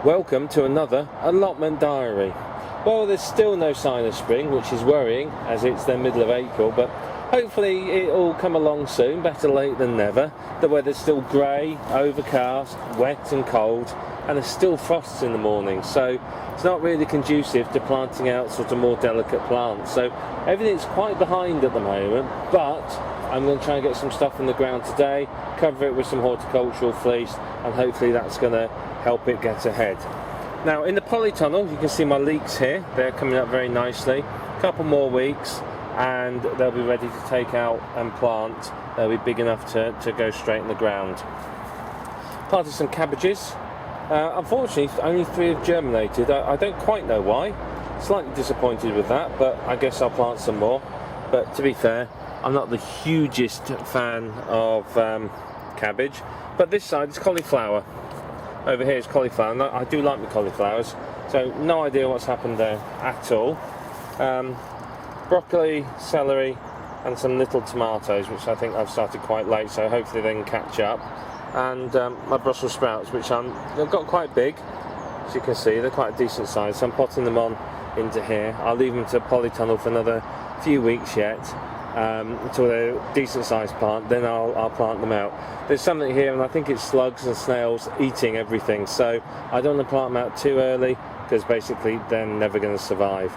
Welcome to another allotment diary. Well, there's still no sign of spring, which is worrying as it's the middle of April, but hopefully it'll come along soon, better late than never. The weather's still grey, overcast, wet and cold, and there's still frosts in the morning, so it's not really conducive to planting out sort of more delicate plants. So everything's quite behind at the moment, but I'm going to try and get some stuff in the ground today, cover it with some horticultural fleece, and hopefully that's going to help it get ahead. Now in the polytunnel you can see my leeks here, they're coming up very nicely. A couple more weeks and they'll be ready to take out and plant. They'll be big enough to go straight in the ground. Planted some cabbages. Unfortunately only 3 have germinated. I don't quite know why. Slightly disappointed with that, but I guess I'll plant some more. But to be fair, I'm not the hugest fan of cabbage, but this side is cauliflower. Over here is cauliflower, and I do like the cauliflowers, so no idea what's happened there at all. Broccoli, celery, and some little tomatoes, which I think I've started quite late, so hopefully they can catch up. And my Brussels sprouts, which they've got quite big, as you can see, they're quite a decent size, so I'm potting them on into here. I'll leave them to polytunnel for another few weeks yet. Until they're a decent sized plant, then I'll plant them out. There's something here, and I think it's slugs and snails eating everything, so I don't want to plant them out too early because basically they're never going to survive.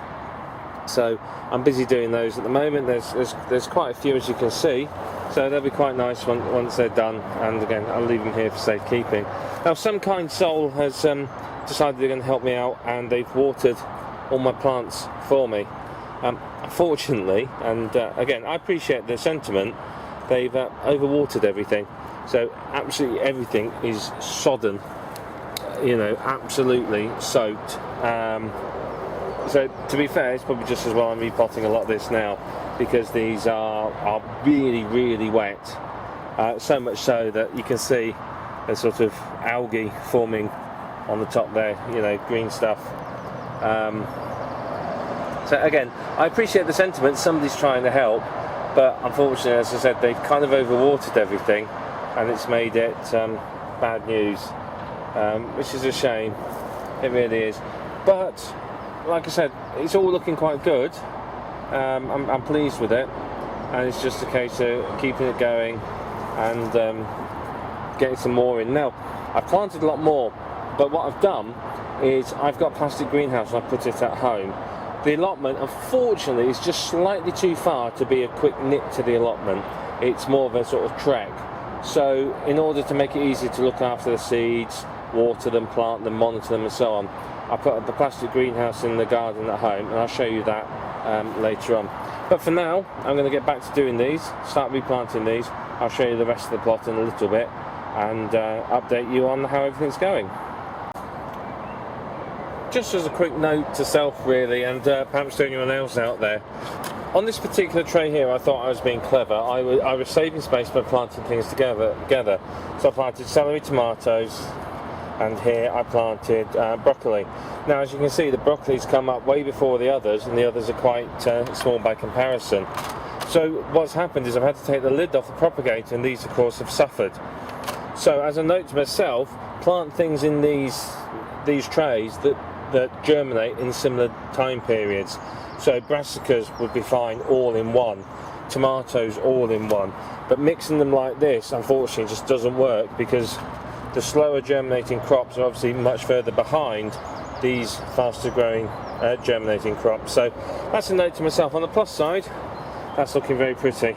So I'm busy doing those at the moment. There's quite a few, as you can see, so they'll be quite nice once they're done, and again I'll leave them here for safekeeping. Now some kind soul has decided they're going to help me out, and they've watered all my plants for me. Unfortunately, and again I appreciate the sentiment, they've overwatered everything, so absolutely everything is sodden, you know, absolutely soaked. So to be fair, it's probably just as well I'm repotting a lot of this now, because these are really, really wet, so much so that you can see a sort of algae forming on the top there, you know, green stuff. So again, I appreciate the sentiment, somebody's trying to help, but unfortunately, as I said, they've kind of overwatered everything, and it's made it bad news, which is a shame. It really is. But like I said, it's all looking quite good. I'm pleased with it, and it's just a case of keeping it going and getting some more in. Now, I've planted a lot more, but what I've done is I've got a plastic greenhouse and I put it at home. The allotment, unfortunately, is just slightly too far to be a quick nip to the allotment. It's more of a sort of trek. So in order to make it easy to look after the seeds, water them, plant them, monitor them and so on, I put the plastic greenhouse in the garden at home, and I'll show you that later on. But for now, I'm going to get back to doing these, start replanting these. I'll show you the rest of the plot in a little bit and update you on how everything's going. Just as a quick note to self really, and perhaps to anyone else out there, on this particular tray here I thought I was being clever. I was saving space by planting things together. So I planted celery, tomatoes, and here I planted broccoli. Now as you can see, the broccoli's come up way before the others, and the others are quite small by comparison. So what's happened is I've had to take the lid off the propagator, and these of course have suffered. So as a note to myself, plant things in these trays that germinate in similar time periods. So brassicas would be fine all in one, tomatoes all in one, but mixing them like this unfortunately just doesn't work, because the slower germinating crops are obviously much further behind these faster growing germinating crops. So that's a note to myself. On the plus side, that's looking very pretty.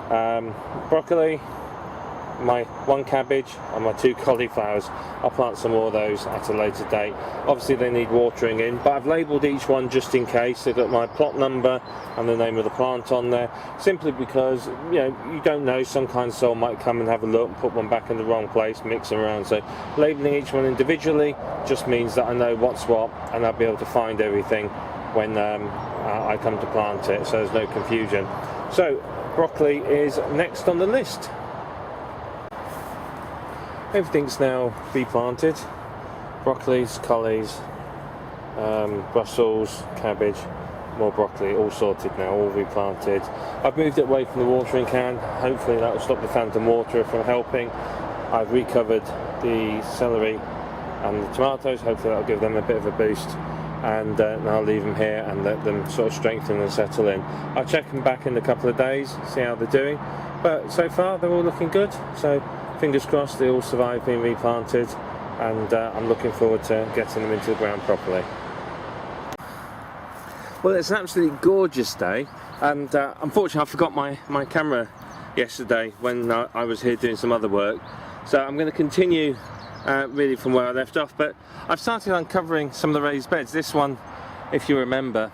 Broccoli, my 1 cabbage and my 2 cauliflowers. I'll plant some more of those at a later date. Obviously they need watering in, but I've labelled each one just in case. They've got my plot number and the name of the plant on there, simply because you don't know, some kind soul might come and have a look and put one back in the wrong place, mix them around. So labelling each one individually just means that I know what's what, and I'll be able to find everything when I come to plant it, so there's no confusion. So broccoli is next on the list. Everything's now replanted. Broccolis, collies, Brussels, cabbage, more broccoli, all sorted now, all replanted. I've moved it away from the watering can. Hopefully that will stop the phantom waterer from helping. I've recovered the celery and the tomatoes. Hopefully that will give them a bit of a boost, and I'll leave them here and let them sort of strengthen and settle in. I'll check them back in a couple of days, see how they're doing, but so far they're all looking good, so fingers crossed they all survive being replanted, and I'm looking forward to getting them into the ground properly. Well, it's an absolutely gorgeous day, and unfortunately I forgot my camera yesterday when I was here doing some other work, so I'm going to continue really from where I left off. But I've started uncovering some of the raised beds. This one, if you remember,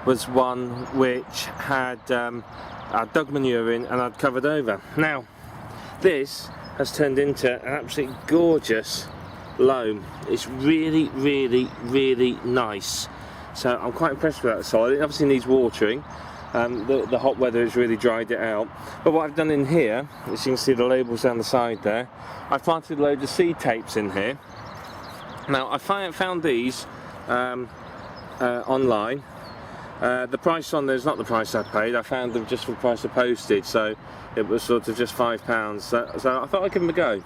was one which had I'd dug manure in and I'd covered over. Now this has turned into an absolutely gorgeous loam. It's really, really, really nice. So I'm quite impressed with that soil. It obviously needs watering. The hot weather has really dried it out. But what I've done in here, as you can see the labels down the side there, I've planted loads of seed tapes in here. Now I found these online. The price on there is not the price I paid. I found them just for the price of postage, so it was sort of just £5. So I thought I'd give them a go,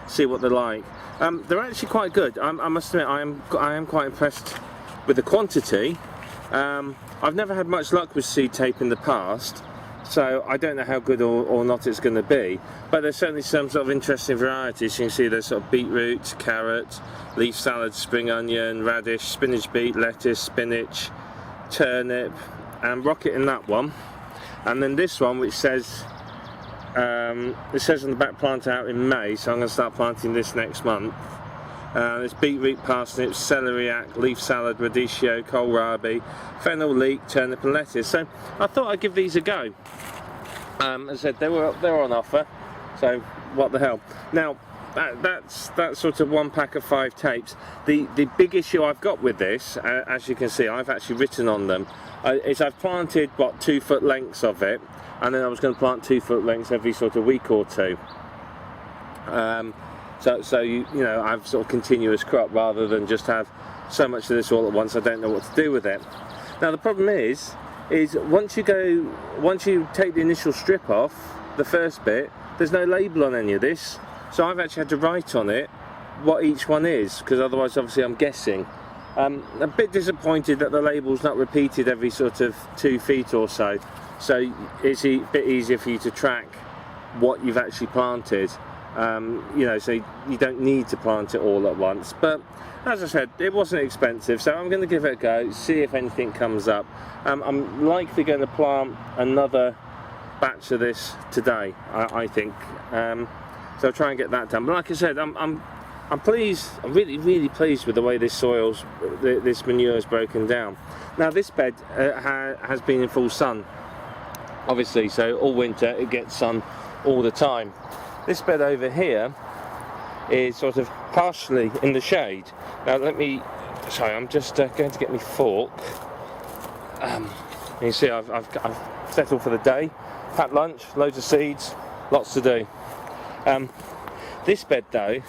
see what they're like. They're actually quite good. I must admit, I am quite impressed with the quantity. I've never had much luck with seed tape in the past, so I don't know how good or not it's going to be, but there's certainly some sort of interesting varieties. You can see there's sort of beetroot, carrot, leaf salad, spring onion, radish, spinach beet, lettuce, spinach, turnip and rocket in that one, and then this one which says it says on the back plant out in May, so I'm going to start planting this next month. There's beetroot, parsnips, celeriac, leaf salad, radicchio, kohlrabi, fennel, leek, turnip and lettuce. So I thought I'd give these a go. As I said, they were on offer, so what the hell. Now that's sort of one pack of 5 tapes. The big issue I've got with this, as you can see, I've actually written on them, is I've planted what 2 foot lengths of it, and then I was going to plant 2 foot lengths every sort of week or two. So you know, I've sort of continuous crop rather than just have so much of this all at once. I don't know what to do with it. Now the problem is once you take the initial strip off, the first bit, there's no label on any of this. So I've actually had to write on it what each one is, because otherwise obviously I'm guessing. A bit disappointed that the label's not repeated every sort of 2 feet or so. So it's a bit easier for you to track what you've actually planted. You know, so you don't need to plant it all at once, but as I said, it wasn't expensive, so I'm going to give it a go, see if anything comes up. I'm likely going to plant another batch of this today, I think, so I'll try and get that done. But like I said, I'm pleased. I'm really pleased with the way this manure is broken down. Now this bed has been in full sun, obviously, so all winter it gets sun all the time. This bed over here is sort of partially in the shade. Now sorry, I'm just going to get my fork. You see I've settled for the day, packed lunch, loads of seeds, lots to do. This bed though,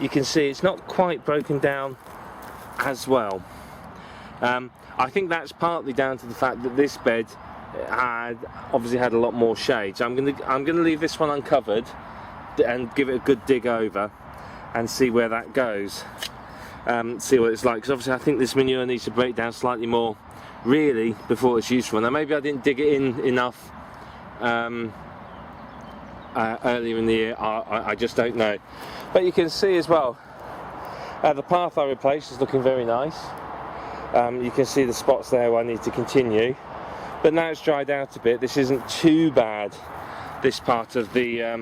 you can see it's not quite broken down as well. I think that's partly down to the fact that this bed obviously had a lot more shade, so I'm gonna leave this one uncovered and give it a good dig over and see where that goes, see what it's like, because obviously I think this manure needs to break down slightly more really before it's useful. Now maybe I didn't dig it in enough earlier in the year, I just don't know. But you can see as well the path I replaced is looking very nice. You can see the spots there where I need to continue. But now it's dried out a bit. This isn't too bad, this part of the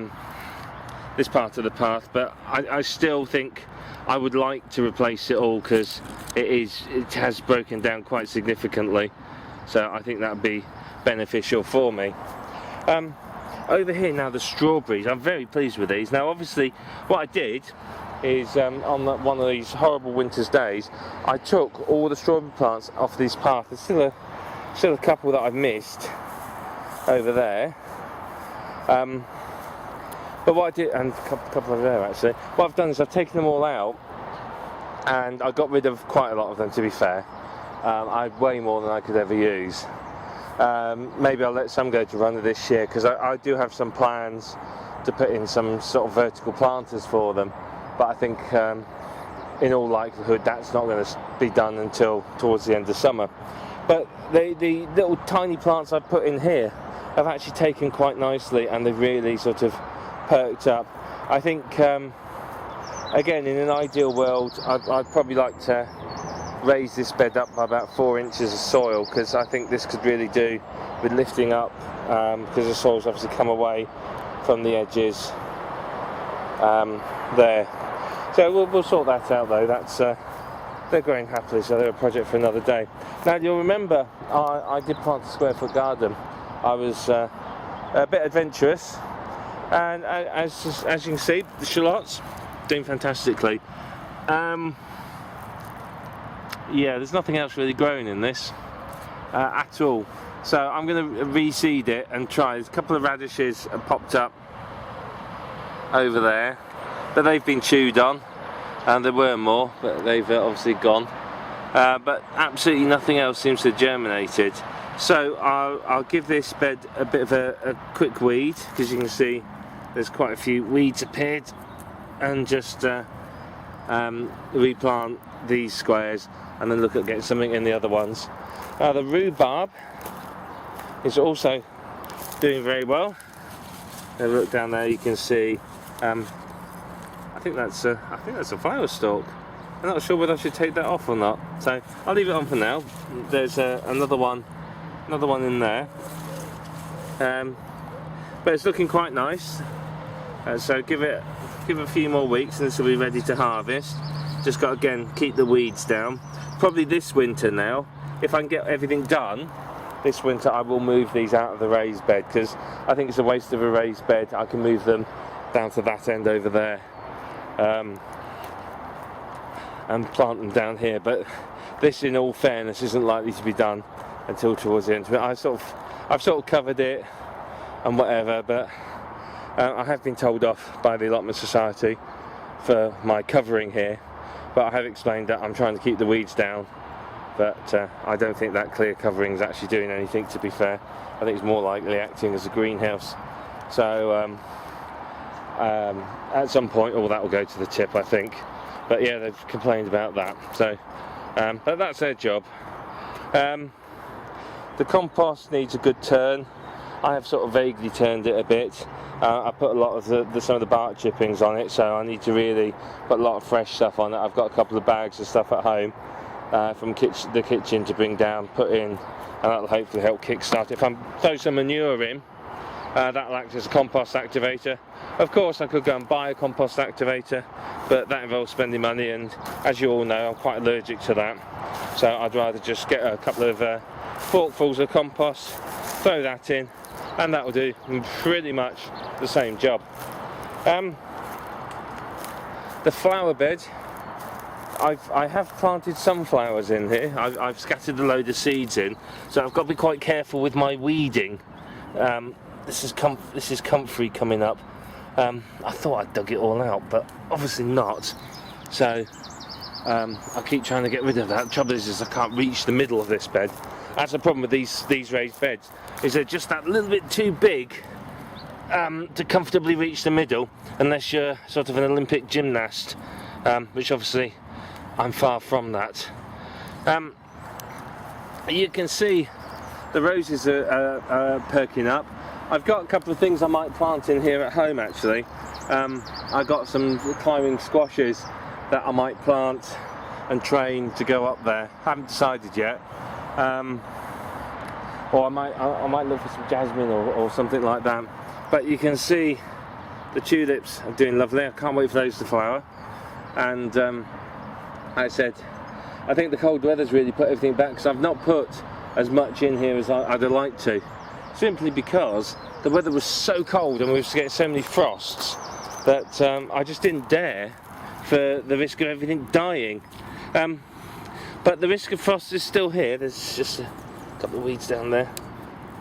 path, but I still think I would like to replace it all, because it has broken down quite significantly. So I think that would be beneficial for me. Over here now, the strawberries, I'm very pleased with these. Now obviously what I did is on one of these horrible winter's days, I took all the strawberry plants off this path. There's still a couple that I've missed over there, but what I did, and a couple over there actually, what I've done is I've taken them all out, and I got rid of quite a lot of them, to be fair. I had way more than I could ever use. Maybe I'll let some go to runner this year, because I do have some plans to put in some sort of vertical planters for them, but I think in all likelihood that's not going to be done until towards the end of summer. But the little tiny plants I've put in here have actually taken quite nicely, and they've really sort of perked up. I think again, in an ideal world, I'd probably like to raise this bed up by about 4 inches of soil, because I think this could really do with lifting up, because the soil's obviously come away from the edges there. So we'll sort that out though. That's they're growing happily, so they're a project for another day. Now you'll remember I did plant a square foot garden. I was a bit adventurous, and as you can see, the shallots doing fantastically. Yeah, there's nothing else really growing in this at all. So I'm going to reseed it and try. There's a couple of radishes have popped up over there, but they've been chewed on, and there were more, but they've obviously gone. But absolutely nothing else seems to have germinated. So I'll give this bed a bit of a quick weed, because you can see there's quite a few weeds appeared, and just replant these squares, and then look at getting something in the other ones. Now the rhubarb is also doing very well. Now look down there, you can see. I think that's a flower stalk. I'm not sure whether I should take that off or not, so I'll leave it on for now. There's another one in there, but it's looking quite nice. So give it a few more weeks, and this will be ready to harvest. Just got to again keep the weeds down. Probably this winter now, if I can get everything done this winter, I will move these out of the raised bed, because I think it's a waste of a raised bed. I can move them down to that end over there, and plant them down here. But this, in all fairness, isn't likely to be done until towards the end. I've sort of covered it and whatever, but I have been told off by the Allotment Society for my covering here. But I have explained that I'm trying to keep the weeds down, but I don't think that clear covering is actually doing anything, to be fair. I think it's more likely acting as a greenhouse. So at some point all that will go to the tip, I think. But yeah, they've complained about that, so but that's their job. The compost needs a good turn. I have sort of vaguely turned it a bit. I put a lot of some of the bark chippings on it, so I need to really put a lot of fresh stuff on it. I've got a couple of bags of stuff at home from the kitchen to bring down, put in, and that'll hopefully help kickstart it. If I throw some manure in, that'll act as a compost activator. Of course I could go and buy a compost activator, but that involves spending money, and as you all know, I'm quite allergic to that. So I'd rather just get a couple of forkfuls of compost, throw that in, and that will do pretty much the same job. The flower bed, I have planted some flowers in here. I've scattered a load of seeds in, so I've got to be quite careful with my weeding. This is comfrey coming up. I thought I'd dug it all out, but obviously not. So I'll keep trying to get rid of that. The trouble is I can't reach the middle of this bed. That's the problem with these raised beds, is they're just that little bit too big to comfortably reach the middle, unless you're sort of an Olympic gymnast, which obviously I'm far from that. You can see the roses are perking up. I've got a couple of things I might plant in here at home actually. I've got some climbing squashes that I might plant and train to go up there. Haven't decided yet. Or I might look for some jasmine or something like that. But you can see the tulips are doing lovely. I can't wait for those to flower. And I said, I think the cold weather's really put everything back, because I've not put as much in here as I'd have liked to. Simply because the weather was so cold and we were getting so many frosts that I just didn't dare, for the risk of everything dying. But the risk of frost is still here. There's just a couple of weeds down there.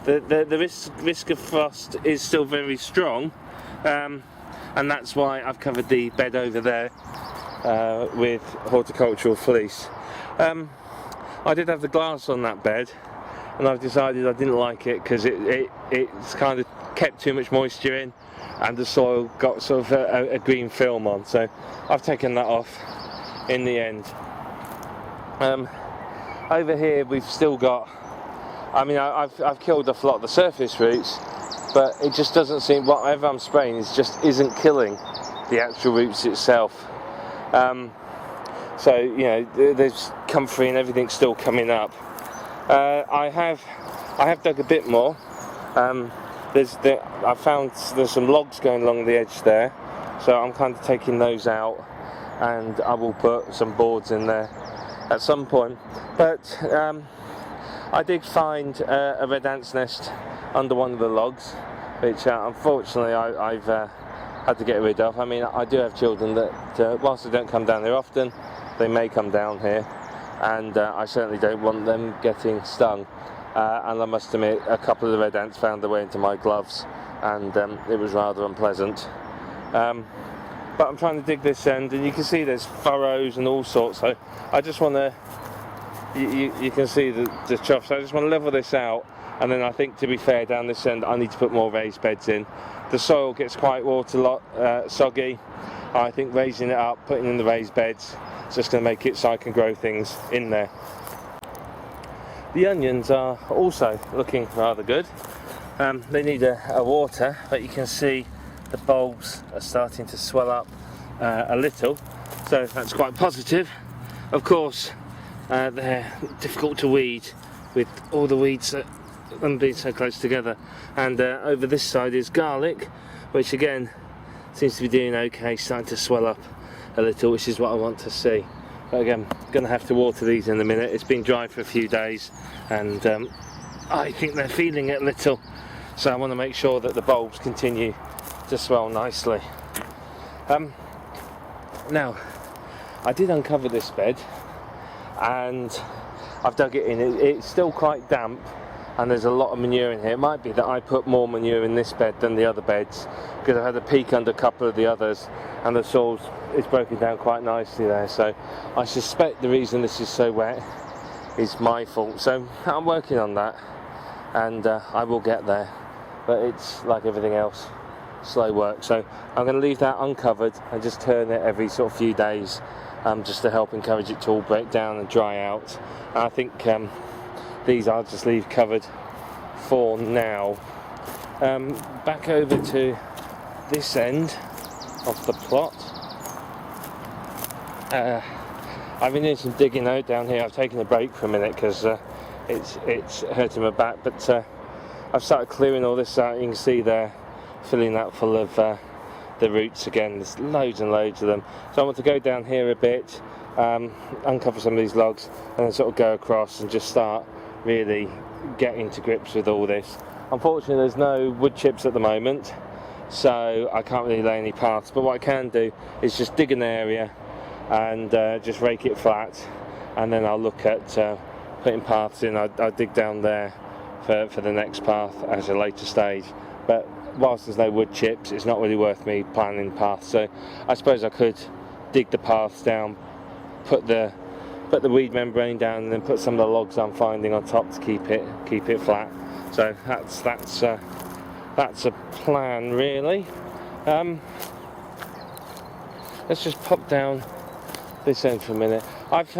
The risk of frost is still very strong, and that's why I've covered the bed over there with horticultural fleece. I did have the glass on that bed, and I've decided I didn't like it because it's kind of kept too much moisture in, and the soil got sort of a green film on, so I've taken that off in the end. Over here we've still got, I mean, I've killed off a lot of the surface roots, but it just doesn't seem, whatever I'm spraying is just isn't killing the actual roots itself. So you know, there's comfrey and everything's still coming up. I have dug a bit more. I found there's some logs going along the edge there, so I'm kind of taking those out, and I will put some boards in there at some point. But I did find a red ant's nest under one of the logs, which unfortunately I've had to get rid of. I mean, I do have children that, whilst they don't come down here often, they may come down here, and I certainly don't want them getting stung. And I must admit, a couple of the red ants found their way into my gloves, and it was rather unpleasant. But I'm trying to dig this end, and you can see there's furrows and all sorts, so I just want to, you can see the trough, so I just want to level this out, and then I think, to be fair, down this end I need to put more raised beds in. The soil gets quite soggy. I think raising it up, putting in the raised beds, is just going to make it so I can grow things in there. The onions are also looking rather good. They need a water, but you can see the bulbs are starting to swell up a little, so that's quite positive. Of course, they're difficult to weed with all the weeds them being so close together. And over this side is garlic, which again seems to be doing okay, starting to swell up a little, which is what I want to see. But again, I'm going to have to water these in a minute. It's been dry for a few days, and I think they're feeling it a little, so I want to make sure that the bulbs continue to swell nicely. Now, I did uncover this bed, and I've dug it in. It's still quite damp, and there's a lot of manure in here. It might be that I put more manure in this bed than the other beds, because I've had a peek under a couple of the others, and the soil is broken down quite nicely there. So I suspect the reason this is so wet is my fault. So I'm working on that, and I will get there. But it's like everything else, slow work. So I'm going to leave that uncovered and just turn it every sort of few days, just to help encourage it to all break down and dry out. And I think these I'll just leave covered for now. Back over to this end of the plot. I've been doing some digging out down here. I've taken a break for a minute because it's hurting my back, but I've started clearing all this out. You can see there, filling that full of the roots again. There's loads and loads of them. So I want to go down here a bit, uncover some of these logs, and then sort of go across and just start really getting to grips with all this. Unfortunately, there's no wood chips at the moment, so I can't really lay any paths, but what I can do is just dig an area and just rake it flat, and then I'll look at putting paths in. I'll dig down there for the next path at a later stage, but whilst there's no wood chips, it's not really worth me planning paths. So I suppose I could dig the paths down, put the weed membrane down, and then put some of the logs I'm finding on top to keep it flat. So that's a plan, really. Let's just pop down this end for a minute. I've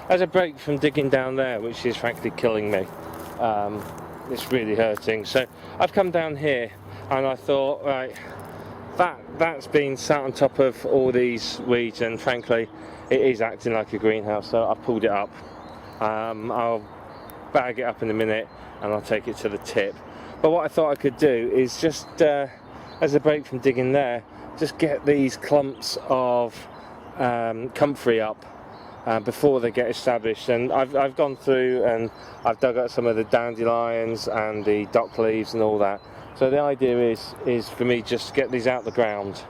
as a break from digging down there, which is frankly killing me. It's really hurting. So I've come down here, and I thought, right, that's been sat on top of all these weeds, and frankly, it is acting like a greenhouse. So I've pulled it up. I'll bag it up in a minute, and I'll take it to the tip. But what I thought I could do is just, as a break from digging there, just get these clumps of comfrey up before they get established. And I've gone through and I've dug up some of the dandelions and the dock leaves and all that. So the idea is for me just to get these out the ground,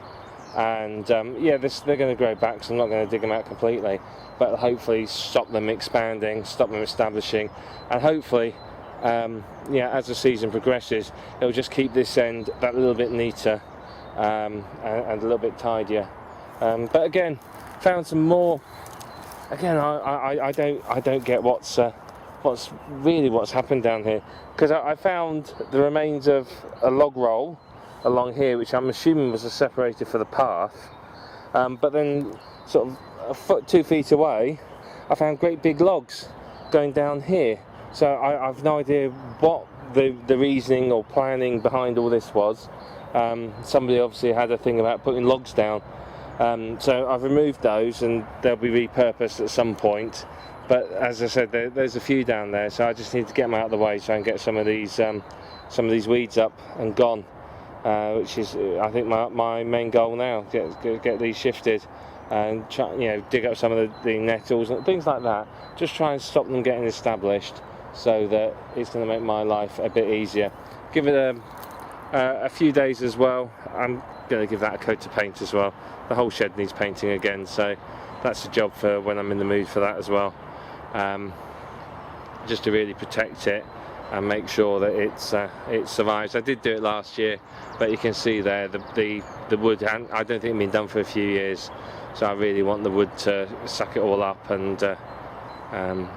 and yeah, they're going to grow back, so I'm not going to dig them out completely, but hopefully stop them expanding, stop them establishing, and hopefully yeah, as the season progresses, it'll just keep this end that little bit neater and a little bit tidier. But again, found some more again, I don't get what's happened down here, because I found the remains of a log roll along here, which I'm assuming was a separator for the path, but then sort of a foot, 2 feet away, I found great big logs going down here. So I've no idea what the reasoning or planning behind all this was. Somebody obviously had a thing about putting logs down, so I've removed those and they'll be repurposed at some point. But as I said, there's a few down there, so I just need to get them out of the way so I can get some of these weeds up and gone, which is, I think, my main goal now. Get these shifted and try, dig up some of the nettles and things like that. Just try and stop them getting established, so that it's going to make my life a bit easier. Give it a few days as well. I'm going to give that a coat of paint as well. The whole shed needs painting again, so that's a job for when I'm in the mood for that as well. Just to really protect it and make sure that it survives. I did do it last year, but you can see there the wood, and I don't think it's been done for a few years, so I really want the wood to suck it all up and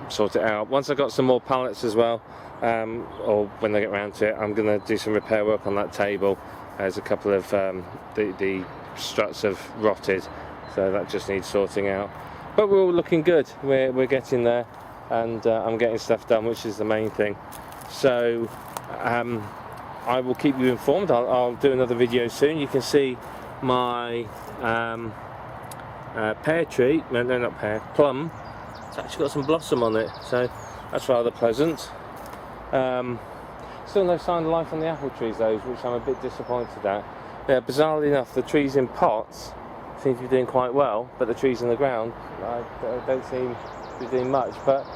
sort it out. Once I've got some more pallets as well, or when I get around to it, I'm going to do some repair work on that table. There's a couple of the struts have rotted, so that just needs sorting out. But we're all looking good. We're getting there, and I'm getting stuff done, which is the main thing. So I will keep you informed. I'll do another video soon. You can see my pear tree, no, not pear, plum. It's actually got some blossom on it, so that's rather pleasant. Still no sign of life on the apple trees though, which I'm a bit disappointed at. Yeah, bizarrely enough, the trees in pots seem to be doing quite well, but the trees in the ground don't seem to be doing much. But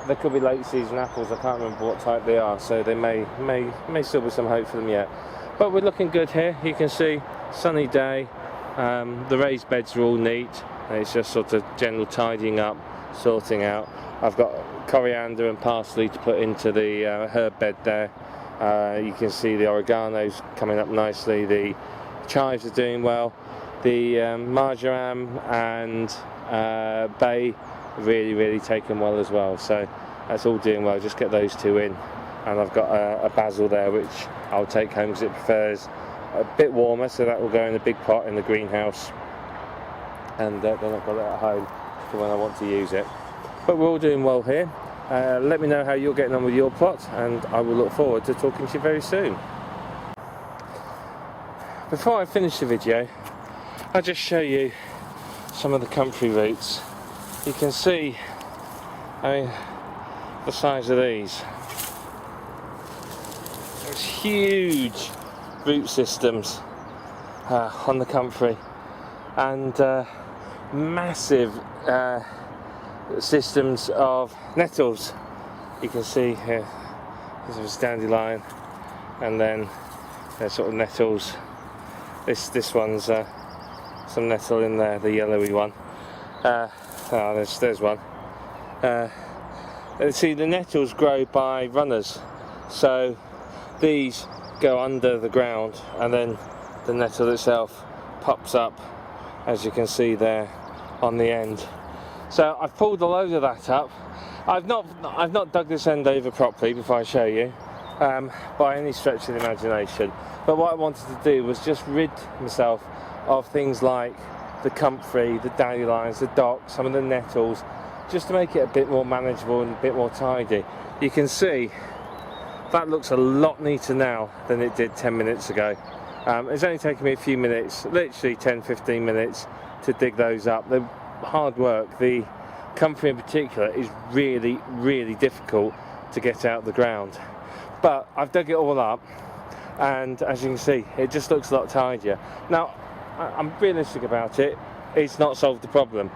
there could be late season apples. I can't remember what type they are, so there may still be some hope for them yet. But we're looking good here. You can see sunny day. The raised beds are all neat. It's just sort of general tidying up, sorting out. I've got coriander and parsley to put into the herb bed there. You can see the oregano's coming up nicely. The chives are doing well. The marjoram and bay really taken well as well. So that's all doing well. Just get those two in. And I've got a basil there, which I'll take home because it prefers a bit warmer, so that will go in a big pot in the greenhouse. And then I've got it at home for when I want to use it. But we're all doing well here. Let me know how you're getting on with your plot, and I will look forward to talking to you very soon. Before I finish the video, I'll just show you some of the comfrey roots. You can see, the size of these. There's huge root systems on the comfrey, and massive systems of nettles. You can see here there's a dandelion, and then there's sort of nettles. This one's some nettle in there, the yellowy one. There's one. See, the nettles grow by runners, so these go under the ground, and then the nettle itself pops up, as you can see there on the end. So I've pulled a load of that up. I've not dug this end over properly before I show you, by any stretch of the imagination. But what I wanted to do was just rid myself of things like the comfrey, the dandelions, the docks, some of the nettles, just to make it a bit more manageable and a bit more tidy. You can see that looks a lot neater now than it did 10 minutes ago. It's only taken me a few minutes, literally 10-15 minutes, to dig those up. They're hard work. The comfrey in particular is really difficult to get out of the ground. But I've dug it all up, and as you can see, it just looks a lot tidier. Now, I'm realistic about it. It's not solved the problem,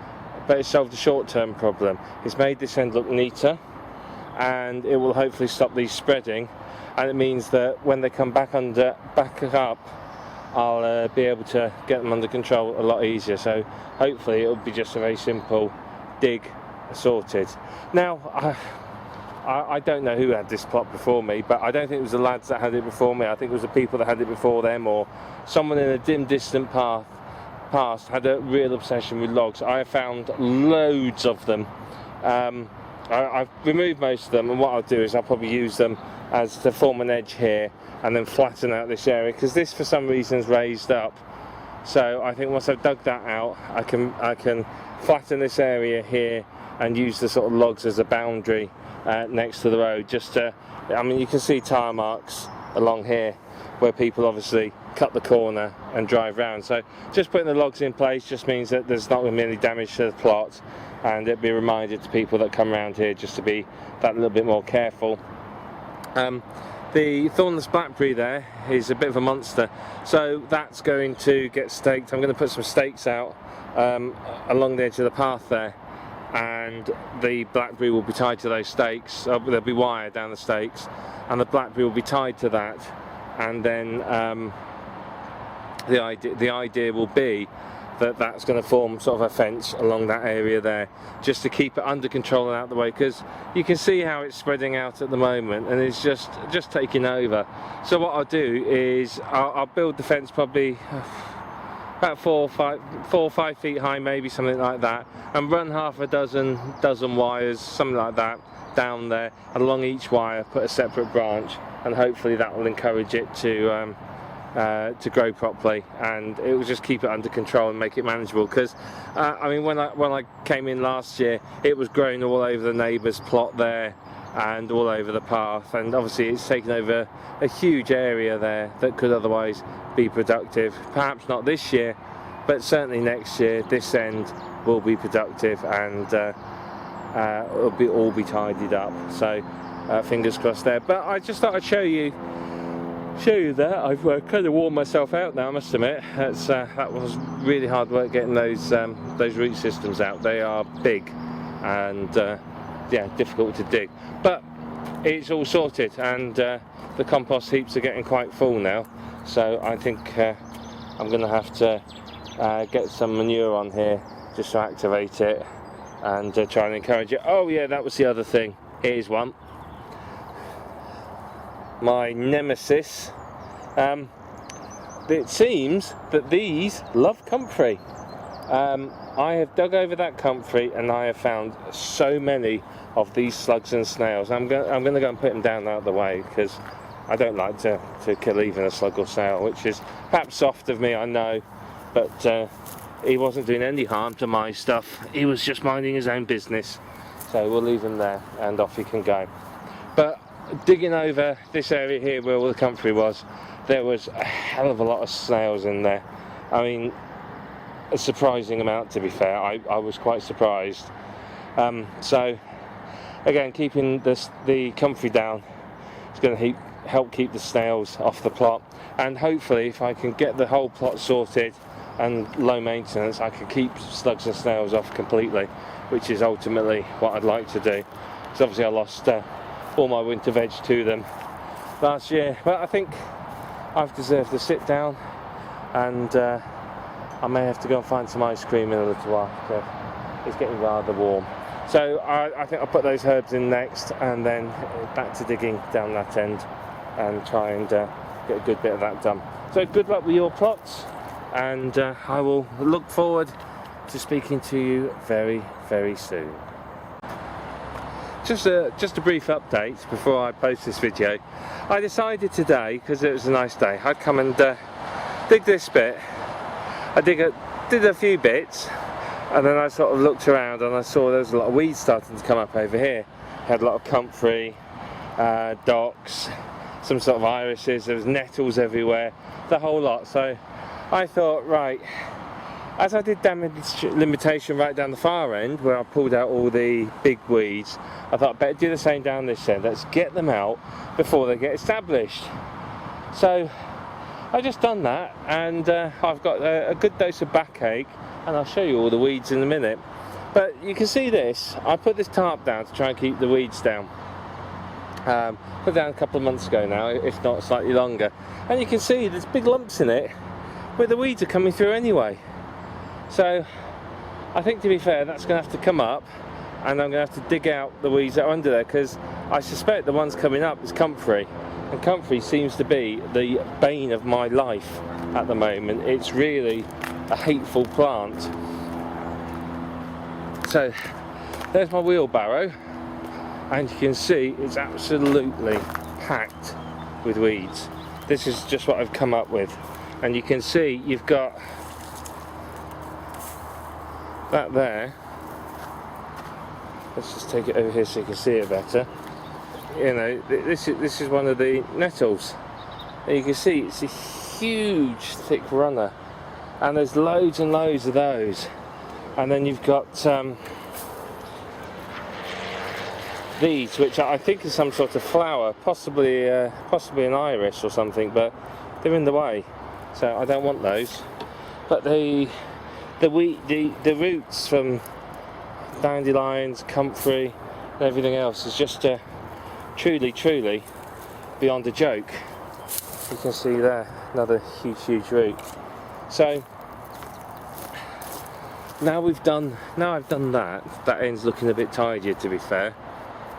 but it's solved a short-term problem. It's made this end look neater, and it will hopefully stop these spreading, and it means that when they come back up, I'll be able to get them under control a lot easier. So hopefully it'll be just a very simple dig, sorted. Now, I don't know who had this plot before me, but I don't think it was the lads that had it before me. I think it was the people that had it before them, or someone in a dim, distant past past had a real obsession with logs. I have found loads of them. I've removed most of them, and what I'll do is I'll probably use them as to form an edge here and then flatten out this area, because this for some reason is raised up. So I think once I've dug that out, I can flatten this area here and use the sort of logs as a boundary next to the road. Just to, I mean, you can see tyre marks along here where people obviously cut the corner and drive round. So just putting the logs in place just means that there's not going to be any damage to the plot, and it'll be a reminder to people that come around here just to be that little bit more careful. The thornless blackberry there is a bit of a monster, so that's going to get staked. I'm going to put some stakes out along the edge of the path there, and the blackberry will be tied to those stakes. There'll be wire down the stakes, and the blackberry will be tied to that, and then the idea will be that that's going to form sort of a fence along that area there, just to keep it under control and out of the way, because you can see how it's spreading out at the moment and it's just taking over. So what I'll do is I'll build the fence probably about 4 or 5 feet high, maybe something like that, and run half a dozen wires, something like that, down there, and along each wire put a separate branch, and hopefully that will encourage it to grow properly, and it will just keep it under control and make it manageable. Because I mean, when I came in last year, it was growing all over the neighbour's plot there and all over the path, and obviously it's taken over a huge area there that could otherwise be productive. Perhaps not this year, but certainly next year this end will be productive, and it'll all be tidied up. So fingers crossed there. But I just thought I'd show you that. I've kind of worn myself out now, I must admit. That was really hard work getting those root systems out. They are big and yeah, difficult to dig, but it's all sorted, and the compost heaps are getting quite full now, so I think I'm going to have to get some manure on here just to activate it and try and encourage it. Oh yeah, that was the other thing. Here's one, my nemesis. It seems that these love comfrey. I have dug over that comfrey and I have found so many of these slugs and snails. I'm going to go and put them down out of the way, because I don't like to kill even a slug or snail, which is perhaps soft of me, I know, but he wasn't doing any harm to my stuff. He was just minding his own business, so we'll leave him there and off he can go. But digging over this area here where all the comfrey was, there was a hell of a lot of snails in there. I mean, a surprising amount, to be fair. I was quite surprised. So again, keeping the comfrey down is going to help keep the snails off the plot, and hopefully if I can get the whole plot sorted and low maintenance, I can keep slugs and snails off completely, which is ultimately what I'd like to do. So obviously I lost all my winter veg to them last year, but I think I've deserved to sit down, and I may have to go and find some ice cream in a little while. It's getting rather warm. So I think I'll put those herbs in next, and then back to digging down that end and try and get a good bit of that done. So good luck with your plots, and I will look forward to speaking to you very, very soon. Just a brief update before I post this video. I decided today, because it was a nice day, I'd come and dig this bit. I did a few bits, and then I sort of looked around and I saw there was a lot of weeds starting to come up over here. Had a lot of comfrey, docks, some sort of irises, there was nettles everywhere, the whole lot. So I thought, right, as I did damage limitation right down the far end where I pulled out all the big weeds, I thought I'd better do the same down this end. Let's get them out before they get established. So I've just done that, and I've got a good dose of backache, and I'll show you all the weeds in a minute. But you can see this, I put this tarp down to try and keep the weeds down. Put it down a couple of months ago now, if not slightly longer, and you can see there's big lumps in it where the weeds are coming through anyway. So I think, to be fair, that's going to have to come up, and I'm going to have to dig out the weeds that are under there, because I suspect the ones coming up is comfrey, And comfrey seems to be the bane of my life at the moment. It's really a hateful plant. So there's my wheelbarrow, and you can see it's absolutely packed with weeds. This is just what I've come up with, and you can see you've got that there. Let's just take it over here so you can see it better. You know, this is one of the nettles, and you can see it's a huge thick runner, and there's loads and loads of those. And then you've got these, which I think is some sort of flower, possibly an iris or something, but they're in the way, so I don't want those. But the roots from dandelions, comfrey, and everything else is just truly beyond a joke. You can see there another huge root. So now I've done that end's looking a bit tidier, to be fair,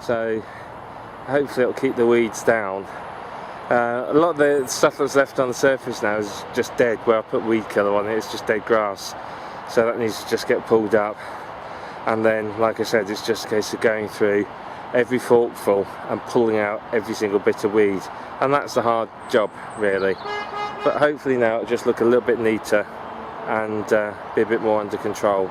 so hopefully it'll keep the weeds down. A lot of the stuff that's left on the surface now is just dead. Where I put weed killer on it, it's just dead grass, so that needs to just get pulled up. And then, like I said, it's just a case of going through every forkful and pulling out every single bit of weed, and that's a hard job really, but hopefully now it'll just look a little bit neater and be a bit more under control.